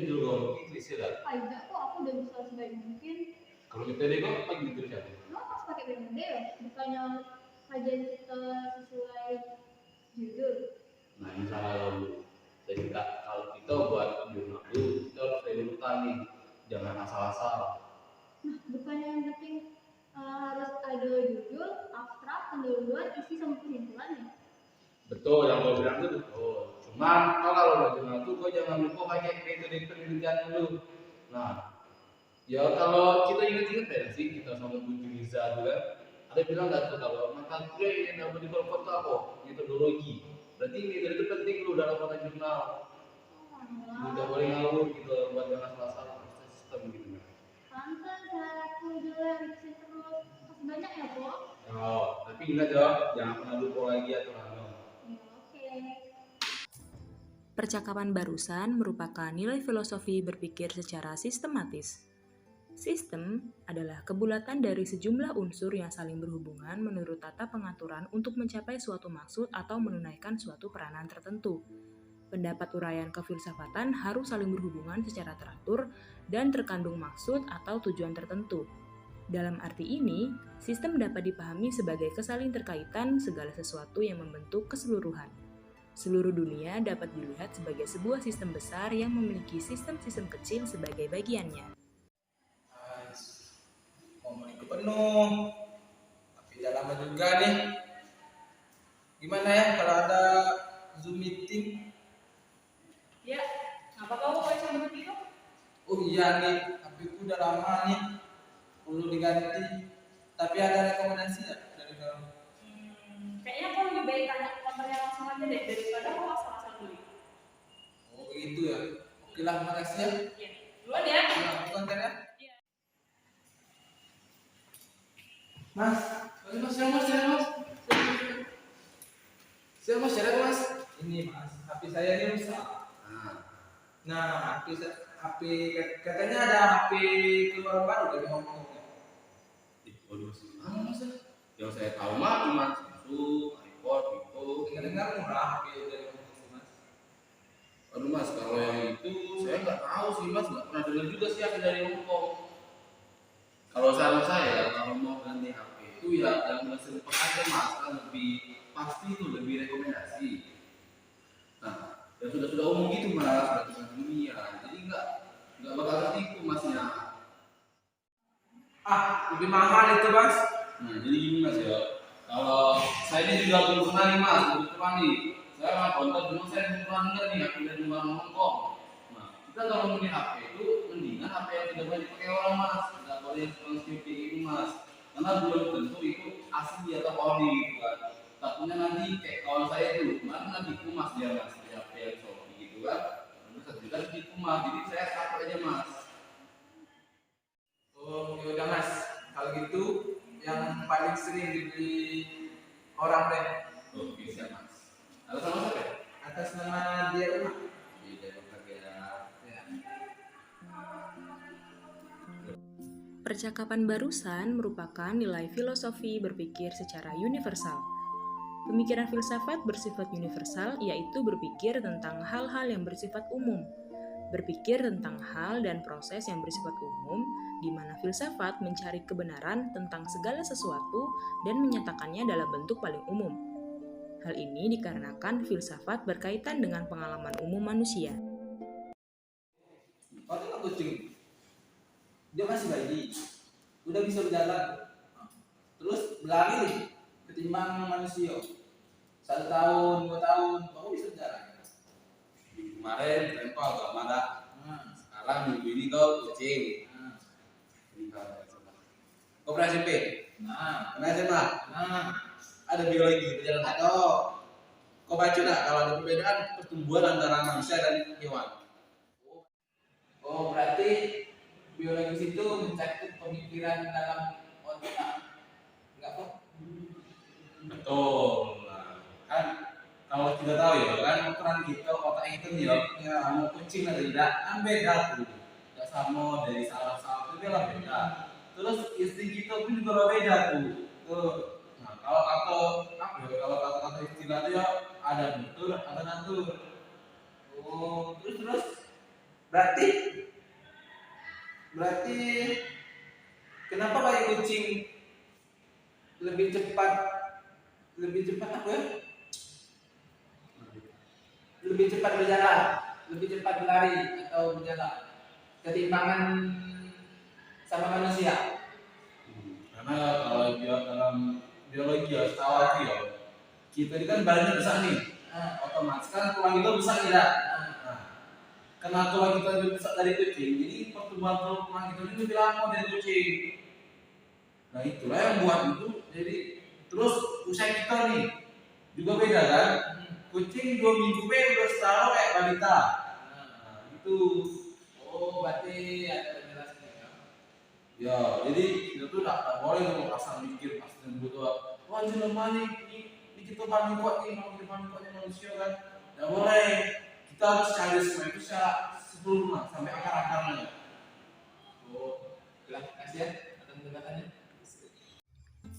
jujur biologi klise dah. Enggak kok, aku udah bisa sebaik mungkin. Kalau IPD kok pagi gitu siapa? Lo pas pakai BMD ya? Bukannya kajian kita sesuai judul. Nah ini salah lo. Jadi kalau kita buat jurnal itu kita harus urutan nih, jangan asal-asal. Nah, bukannya yang penting harus ada judul, abstrak, pendahuluan, isi sama kesimpulan ya? Betul, yang lo bilang itu betul. Cuman kalau lo jurnal itu kok jangan lupa pakai metode penelitian dulu. Nah, ya kalau kita ingat-ingat ya sih, kita sama Bu Juniza juga ada bilang nggak tuh kalau mata kuliah yang dapat di kota kok metodologi. Berarti metode itu penting lu dalam mata jurnal. Tidak boleh ngawur gitu, buat jangan salah-salah sistem gitu. Pantes aku juga revisi terus. Masih banyak ya, Po? Oh, tapi ingat ya, jangan pernah lupa lagi aturannya. Ya, oke. Percakapan barusan merupakan nilai filosofi berpikir secara sistematis. Sistem adalah kebulatan dari sejumlah unsur yang saling berhubungan menurut tata pengaturan untuk mencapai suatu maksud atau menunaikan suatu peranan tertentu. Pendapat uraian kefilsafatan harus saling berhubungan secara teratur dan terkandung maksud atau tujuan tertentu. Dalam arti ini, sistem dapat dipahami sebagai kesalingterkaitan segala sesuatu yang membentuk keseluruhan. Seluruh dunia dapat dilihat sebagai sebuah sistem besar yang memiliki sistem-sistem kecil sebagai bagiannya. Ngomong penuh, tapi udah lama juga nih. Gimana ya kalau ada Zoom meeting? Ya, kenapa kamu kok bisa begitu? Oh iya nih, HP ku udah lama nih, perlu diganti. Tapi ada rekomendasi ya dari kamu? Kayaknya kau lebih baik tanya konternya langsung aja deh daripada kau asal-asal beli. Oh begitu ya. Oke lah, makasih ya. Iya, duluan ya. Nah, kontennya. Iya. Mas, siapa mas? Siapa mas? Ini mas, HP saya ini rusak. Nah, HP katanya ada HP keluaran baru dari Hong Kong. Waduh, mas? Yang saya tahu mah cuma Samsung, iPhone, Vivo. Dengar-dengar murah HP dari Hong Kong mas. Aduh mas, kalau yang itu saya nggak tahu sih mas, nggak pernah dengar juga sih HP dari Hong Kong. Kalau saran saya, kalau mau ganti HP itu ya yang mesin aja mas, kan lebih pasti itu lebih rekomendasi. Nah, yang sudah umum gitu mas, sudah tinggal dunia, jadi nggak bakal tertipu masnya. Lebih mahal itu mas. Nah, jadi gini mas ya, kalau saya ini juga belum pernah nih mas, belum pernah nih. Saya mah kontak dulu, saya belum pernah dengar nih HP dari luar Hong Kong. Nah, kita kalau beli HP itu mendingan HP yang tidak banyak dipakai orang mas, tidak boleh seperti itu mas, karena belum tentu itu asli atau ori gitu kan. Takutnya nanti kayak kawan saya itu, mana nanti kumas dia mas, di HP yang Shopee gitu kan. Terus satu juga di kumas, jadi saya takut aja mas. Oh yaudah mas, kalau gitu yang paling sering dibeli orang deh. Oh bisa mas. Atas nama siapa ya? Atas nama dia rumah. Iya, pakai ya. Percakapan barusan merupakan nilai filosofi berpikir secara universal. Pemikiran filsafat bersifat universal, yaitu berpikir tentang hal-hal yang bersifat umum. Berpikir tentang hal dan proses yang bersifat umum, di mana filsafat mencari kebenaran tentang segala sesuatu dan menyatakannya dalam bentuk paling umum. Hal ini dikarenakan filsafat berkaitan dengan pengalaman umum manusia. Oh itu nggak kucing. Dia masih bayi, udah bisa berjalan. Terus berlari nih, ketimbang manusia. 1 tahun, 2 tahun, baru bisa berjalan. Kemarin tempo agak marah. Sekarang minggu ini kau kucing. Kau pernah SMP? Pernah SMA? Ada biologi berjalan atau kau baca tak kalau ada perbedaan pertumbuhan antara manusia dan hewan? Oh berarti biologis itu mencakup pemikiran dalam otak. Enggak kok? Betul. Nah, kan kalau kita tahu ya kan ukuran kita otak itu nih ya mau kucing atau tidak kan beda tuh. Tidak sama dari saraf-saraf itu lah beda. Terus istri kita pun juga beda tuh. Nah kalau kata istilah itu ya ada nutur, ada natur. Oh terus Berarti kenapa bayi kucing lebih cepat apa ya? Lebih cepat berjalan, lebih cepat berlari atau berjalan ketimbangan sama manusia? Karena kalau dia dalam biologi ya, setahu aku ya, kita ini kan badannya besar nih, otomatis kan tulang kita besar tidak. Nah, karena tulang kita lebih besar dari kucing, jadi pertumbuhan tulang kita ini lebih lama dari kucing. Nah itulah yang buat itu. Jadi terus usia kita nih juga beda kan. Kucing 2 minggu udah setara kayak balita. Nah itu. Oh, berarti ada penjelasannya ya. Ya, jadi kita tuh tak boleh dong asal mikir asal butuh. Wah, jelema nih, ini kita paling kuat nih, mau kita paling kuatnya manusia kan. Tidak boleh. Kita harus cari semua itu secara seluruh sampai akar-akarnya. Oh, kasih ya atas pendekatannya.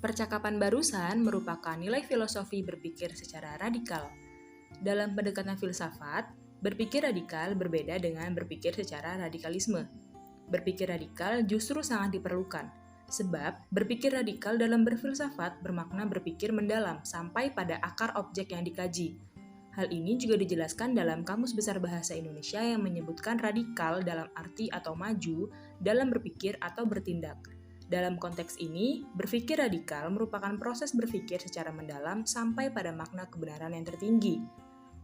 Percakapan barusan merupakan nilai filosofi berpikir secara radikal. Dalam pendekatan filsafat, berpikir radikal berbeda dengan berpikir secara radikalisme. Berpikir radikal justru sangat diperlukan, sebab berpikir radikal dalam berfilsafat bermakna berpikir mendalam sampai pada akar objek yang dikaji. Hal ini juga dijelaskan dalam Kamus Besar Bahasa Indonesia yang menyebutkan radikal dalam arti atau maju dalam berpikir atau bertindak. Dalam konteks ini, berpikir radikal merupakan proses berpikir secara mendalam sampai pada makna kebenaran yang tertinggi.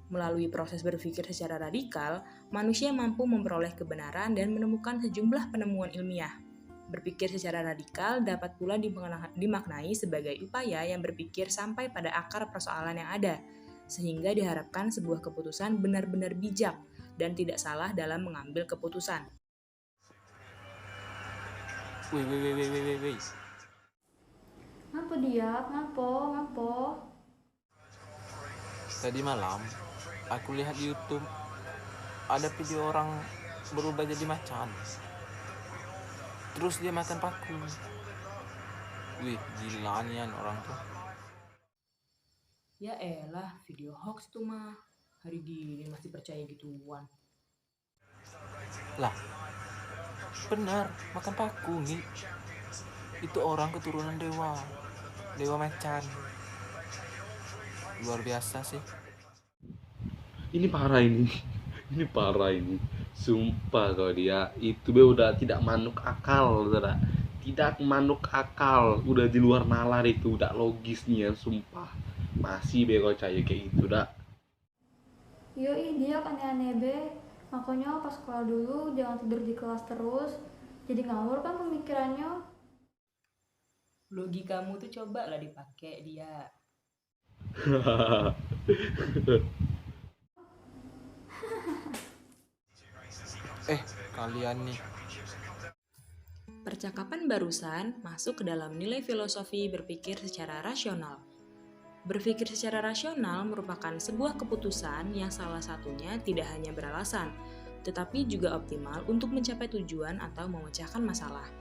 Melalui proses berpikir secara radikal, manusia mampu memperoleh kebenaran dan menemukan sejumlah penemuan ilmiah. Berpikir secara radikal dapat pula dimaknai sebagai upaya yang berpikir sampai pada akar persoalan yang ada, sehingga diharapkan sebuah keputusan benar-benar bijak dan tidak salah dalam mengambil keputusan. Wih. Ngapa dia? Ngapo? Tadi malam aku lihat di YouTube ada video orang berubah jadi macan. Terus dia makan paku. Wih, gilanian orang tuh. Ya elah, video hoax tuh mah. Hari gini masih percaya gituan. Lah, benar, makan paku nih. Itu orang keturunan dewa macan. Luar biasa sih. Ini parah ini. Ini parah ini. Sumpah kalau dia itu be udah tidak manuk akal, saudara. Tidak manuk akal, udah di luar nalar itu, udah logis nih ya, sumpah. Masih be kalau percaya kayak gitu dah. Yo dia kan aneh be. Makanya pas sekolah dulu jangan tidur di kelas terus. Jadi ngawur kan pemikirannya. Logikamu tuh coba lah dipakai dia. Kalian nih. Percakapan barusan masuk ke dalam nilai filosofi berpikir secara rasional. Berpikir secara rasional merupakan sebuah keputusan yang salah satunya tidak hanya beralasan, tetapi juga optimal untuk mencapai tujuan atau memecahkan masalah.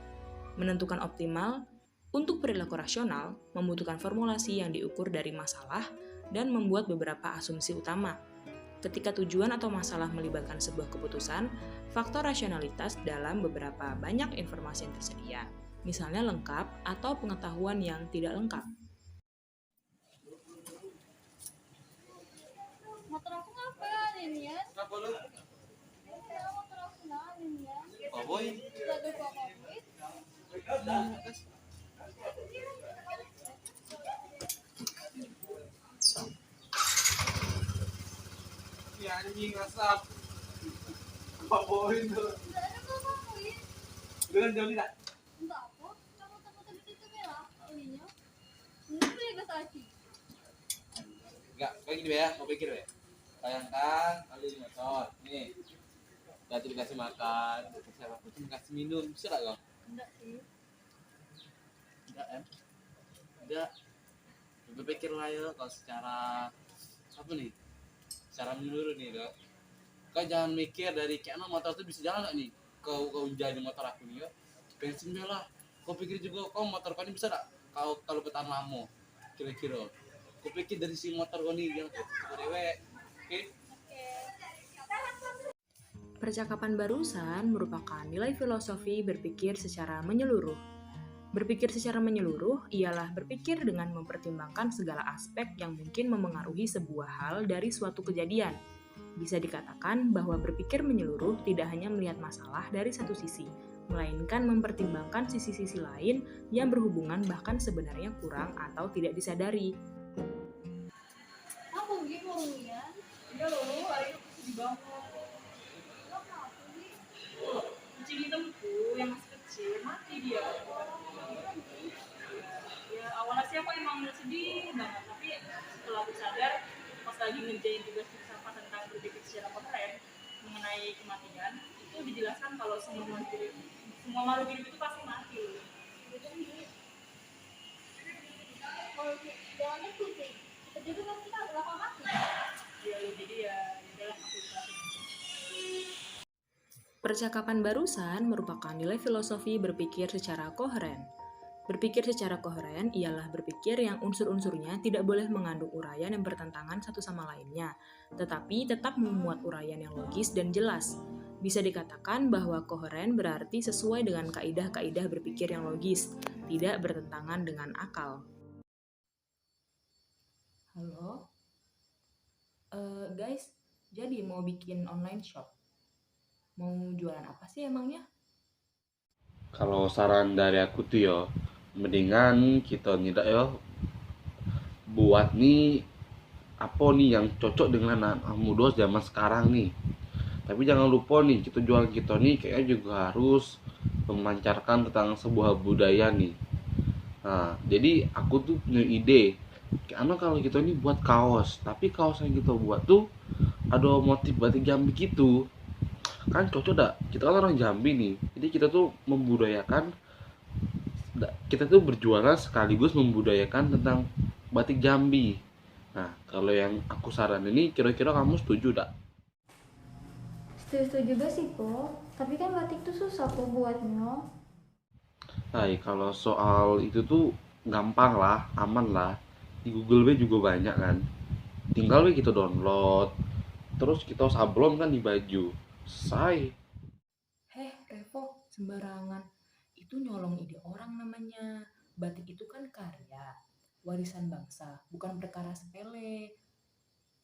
Menentukan optimal untuk perilaku rasional membutuhkan formulasi yang diukur dari masalah dan membuat beberapa asumsi utama. Ketika tujuan atau masalah melibatkan sebuah keputusan, faktor rasionalitas dalam beberapa banyak informasi yang tersedia, misalnya lengkap atau pengetahuan yang tidak lengkap. Motor aku ngapain ini ya? Kenapa lu? Motor aku ini ya? Oh boy. Lagi favorit. Ya anjing asap. Bawain tuh. Tidak ada favorit. Dengan jauh tidak? Entah apa. Kamu takut itu merah. Olinya. Ini ya Gasaki. Enggak, kayak gini ya, mau pikir ya. Bayangkan kali di motor, nih. Udah dikasih makan, dikasih apa pun, dikasih minum, bisa gak kau? Enggak sih. Enggak kan? Enggak. Berpikir lah ya, kalau secara apa nih? Secara menyeluruh nih dok. Kau jangan mikir dari kayak motor tuh bisa jalan gak nih? Kau jadi motor aku nih ya. Bensin lah. Kau pikir juga kau motor kau ini bisa gak? Kau kalau bertahan lama, kira-kira. Kau pikir dari si motor kau nih yang dewek. Oke? Percakapan barusan merupakan nilai filosofi berpikir secara menyeluruh. Berpikir secara menyeluruh ialah berpikir dengan mempertimbangkan segala aspek yang mungkin memengaruhi sebuah hal dari suatu kejadian. Bisa dikatakan bahwa berpikir menyeluruh tidak hanya melihat masalah dari satu sisi, melainkan mempertimbangkan sisi-sisi lain yang berhubungan bahkan sebenarnya kurang atau tidak disadari. Aku gitu ya. Iya loh, hari itu sedih banget. Lo kenapa sih? Kucing hitamku yang masih kecil mati dia. Ya awalnya sih aku emang sedih banget, tapi setelah aku sadar pas lagi ngerjain tugas filsafat tentang berpikir secara koheren mengenai kematian, itu dijelaskan kalau semua makhluk hidup itu pasti mati loh. Kalau jangan kucing, kita juga kan kita bakal mati. Ya jadi ya udahlah aku jelasin. Percakapan barusan merupakan nilai filosofi berpikir secara koheren. Berpikir secara koheren ialah berpikir yang unsur-unsurnya tidak boleh mengandung uraian yang bertentangan satu sama lainnya, tetapi tetap memuat uraian yang logis dan jelas. Bisa dikatakan bahwa koheren berarti sesuai dengan kaidah-kaidah berpikir yang logis, tidak bertentangan dengan akal. Halo? Guys, jadi mau bikin online shop? Mau jualan apa sih emangnya? Kalau saran dari aku tuh yo, mendingan kita tidak yo buat nih apa nih yang cocok dengan anak muda zaman sekarang nih. Tapi jangan lupa nih kita jual kita nih kayaknya juga harus memancarkan tentang sebuah budaya nih. Nah, jadi aku tuh punya ide. Karena kalau kita ini buat kaos, tapi kaos yang kita buat tuh ada motif batik Jambi gitu. Kan cocok dah. Kita kan orang Jambi nih. Jadi kita tuh membudayakan, kita tuh berjualan sekaligus membudayakan tentang batik Jambi. Nah, kalau yang aku saran ini kira-kira kamu setuju tak? Setuju juga sih po, tapi kan batik tuh susah po buatnya. Nah, kalau soal itu tuh gampang lah, aman lah. Di Google juga banyak kan. Tinggal kita download, terus kita sablon kan di baju. Selesai. Revo, sembarangan. Itu nyolong ide orang namanya. Batik itu kan karya, warisan bangsa, bukan perkara sepele.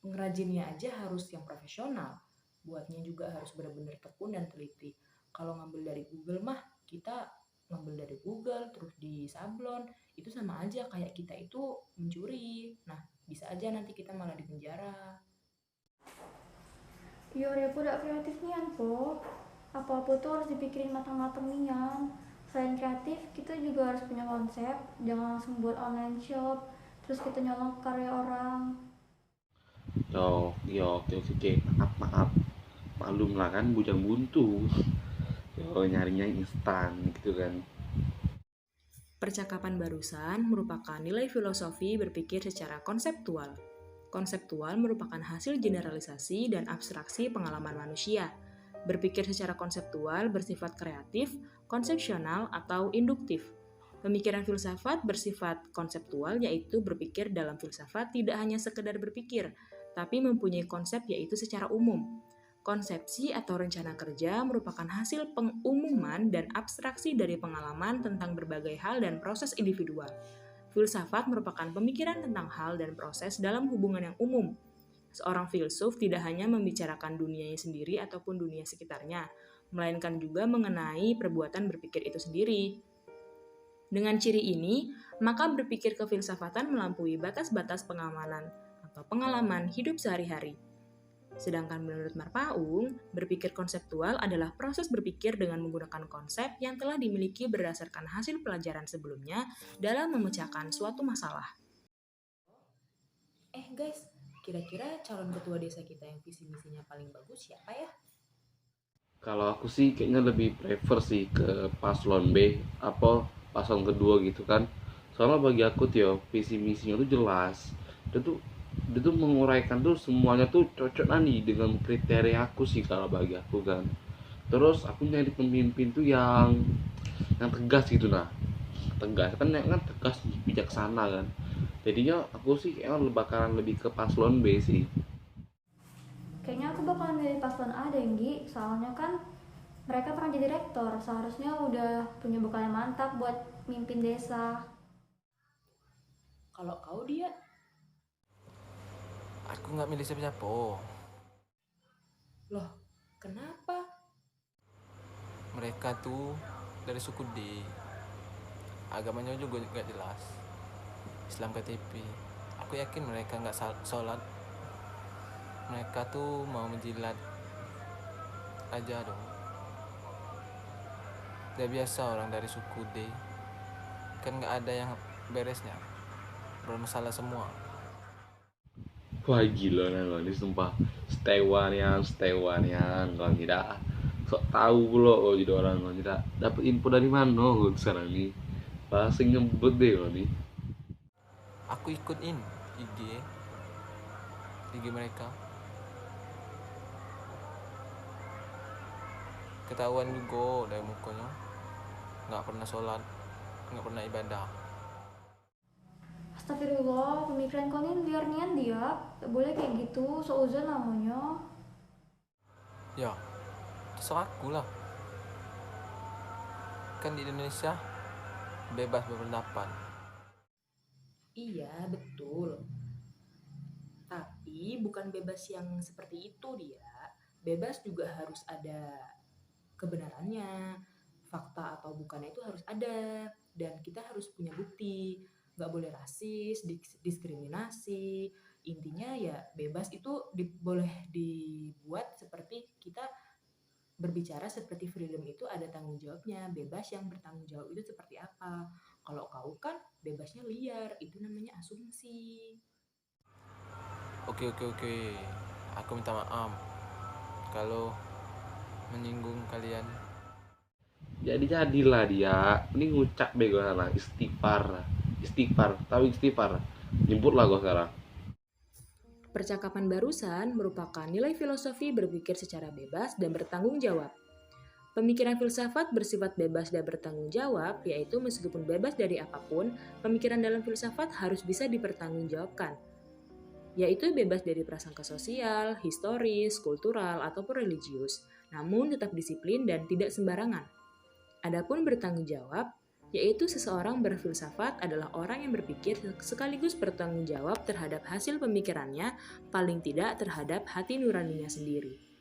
Pengrajinnya aja harus yang profesional. Buatnya juga harus benar-benar tekun dan teliti. Kalau ngambil dari Google mah, kita ngambil dari Google terus di sablon, itu sama aja kayak kita itu mencuri. Nah, bisa aja nanti kita malah di penjara. Yo repo dak kreatif nian po. Apa-apa tuh harus dipikirin matang-matang nian. Selain kreatif, kita juga harus punya konsep. Jangan langsung buat online shop, terus kita nyolong karya orang. Yo, oke. Maaf. Maklum lah kan bujang buntu. Yo, nyarinya instan gitu kan. Percakapan barusan merupakan nilai filosofi berpikir secara konseptual. Konseptual merupakan hasil generalisasi dan abstraksi pengalaman manusia. Berpikir secara konseptual bersifat kreatif, konsepsional, atau induktif. Pemikiran filsafat bersifat konseptual yaitu berpikir dalam filsafat tidak hanya sekedar berpikir, tapi mempunyai konsep yaitu secara umum. Konsepsi atau rencana kerja merupakan hasil pengumuman dan abstraksi dari pengalaman tentang berbagai hal dan proses individual. Filsafat merupakan pemikiran tentang hal dan proses dalam hubungan yang umum. Seorang filsuf tidak hanya membicarakan dunianya sendiri ataupun dunia sekitarnya, melainkan juga mengenai perbuatan berpikir itu sendiri. Dengan ciri ini, maka berpikir kefilsafatan melampaui batas-batas pengamanan atau pengalaman hidup sehari-hari. Sedangkan menurut Marpaung, berpikir konseptual adalah proses berpikir dengan menggunakan konsep yang telah dimiliki berdasarkan hasil pelajaran sebelumnya dalam memecahkan suatu masalah. Guys, kira-kira calon ketua desa kita yang visi misinya paling bagus siapa ya? Kalau aku sih kayaknya lebih prefer sih ke paslon B apa paslon kedua gitu kan. Soalnya bagi aku tuh visi misinya tuh jelas. Dia tuh menguraikan tuh semuanya tuh cocok nih dengan kriteria aku sih kalau bagi aku kan. Terus aku nyari pemimpin tuh yang tegas gitu nah. Tegas kan tegas bijaksana kan. Jadinya aku sih kayaknya bakalan lebih ke paslon B sih. Kayaknya aku bakalan milih paslon A deh, Nggi. Soalnya kan mereka pernah jadi rektor, seharusnya udah punya bekal yang mantap buat mimpin desa. Kalau kau dia, Aku nggak milih siapa-siapa. loh kenapa? Mereka tuh dari suku D. Agamanya juga nggak jelas. Islam KTP. Aku yakin mereka nggak sholat. Mereka tuh mau menjilat aja dong. Udah biasa orang dari suku D. Kan nggak ada yang beresnya. Bermasalah semua. Wah gila nih kau ini sumpah setewanian kau tidak sok tahu pula kau jadi orang kau tidak dapat info dari mana kau sekarang ini pasti nyebut deh kau nih. Aku ikut IG mereka. Ketahuan juga dari mukanya. Nggak pernah sholat, nggak pernah ibadah. Astagfirullah, pemikiran kau ini liar nian dia. Gak boleh kayak gitu, seuzon namanya. Ya, terserah aku lah. Kan di Indonesia bebas berpendapat. Iya, betul. Tapi bukan bebas yang seperti itu dia. Bebas juga harus ada kebenarannya. Fakta atau bukannya itu harus ada. Dan kita harus punya bukti. Gak boleh rasis, diskriminasi. Intinya ya bebas itu boleh dibuat seperti kita berbicara seperti freedom itu ada tanggung jawabnya. Bebas yang bertanggung jawab itu seperti apa? Kalau kau kan bebasnya liar, itu namanya asumsi. Oke. Aku minta maaf kalau menyinggung kalian. Jadilah dia ini ngucap bego sana istighfar tahu istighfar nyebutlah gua sekarang. Percakapan barusan merupakan nilai filosofi berpikir secara bebas dan bertanggung jawab. Pemikiran filsafat bersifat bebas dan bertanggung jawab, yaitu meskipun bebas dari apapun, pemikiran dalam filsafat harus bisa dipertanggungjawabkan, yaitu bebas dari prasangka sosial, historis, kultural, ataupun religius, namun tetap disiplin dan tidak sembarangan. Adapun bertanggung jawab, yaitu seseorang berfilsafat adalah orang yang berpikir sekaligus bertanggung jawab terhadap hasil pemikirannya, paling tidak terhadap hati nuraninya sendiri.